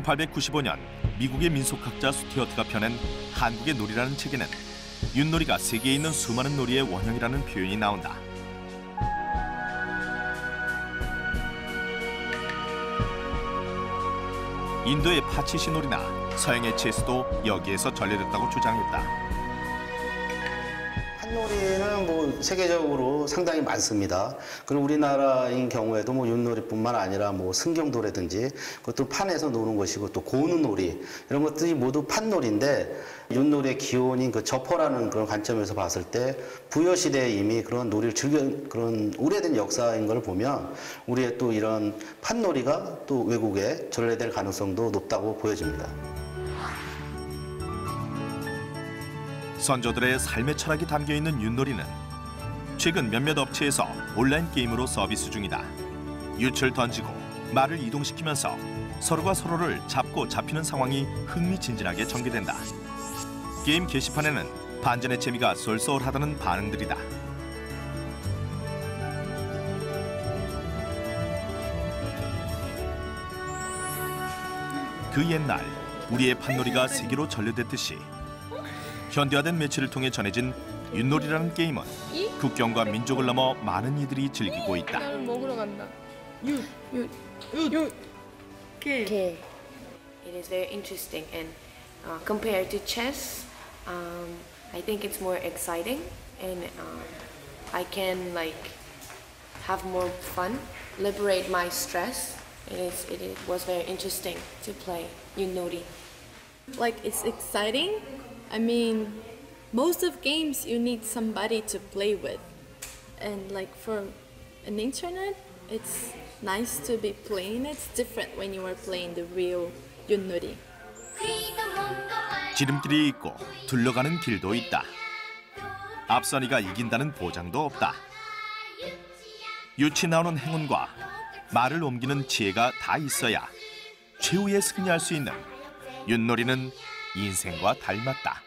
1895년 미국의 민속학자 스튜어트가 펴낸 한국의 놀이라는 책에는 윷놀이가 세계에 있는 수많은 놀이의 원형이라는 표현이 나온다. 인도의 파치시 놀이나 서양의 체스도 여기에서 전래됐다고 주장했다. 판놀이는 뭐 세계적으로 상당히 많습니다. 그리고 우리나라인 경우에도 뭐 윷놀이뿐만 아니라 뭐 승경도라든지 그것도 판에서 노는 것이고 또 고누놀이 이런 것들이 모두 판놀이인데 윷놀이의 기원인 그 저포라는 그런 관점에서 봤을 때 부여 시대에 이미 그런 놀이를 즐겨 그런 오래된 역사인 걸 보면 우리의 또 이런 판놀이가 또 외국에 전래될 가능성도 높다고 보여집니다. 선조들의 삶의 철학이 담겨있는 윷놀이는 최근 몇몇 업체에서 온라인 게임으로 서비스 중이다. 윷을 던지고 말을 이동시키면서 서로가 서로를 잡고 잡히는 상황이 흥미진진하게 전개된다. 게임 게시판에는 반전의 재미가 쏠쏠하다는 반응들이다. 그 옛날 우리의 판놀이가 세계로 전래됐듯이 현대화된 매체를 통해 전해진 윷놀이라는 게임은 국경과 민족을 넘어 많은 이들이 즐기고 있다. 나는 먹으러 간다. 윷. Okay. It is very interesting and compared to chess, I think it's more exciting and I can like have more fun, liberate my stress. It was very interesting to play 윷놀이. Like it's exciting. I mean, most of games you need somebody to play with, and like for an internet, it's nice to be playing. It's different when you are playing the real 윷놀이. 지름길이 있고 둘러가는 길도 있다. 앞선이가 이긴다는 보장도 없다. 윷이 나오는 행운과 말을 옮기는 지혜가 다 있어야 최후의 승리할 수 있는 윷놀이는 인생과 닮았다.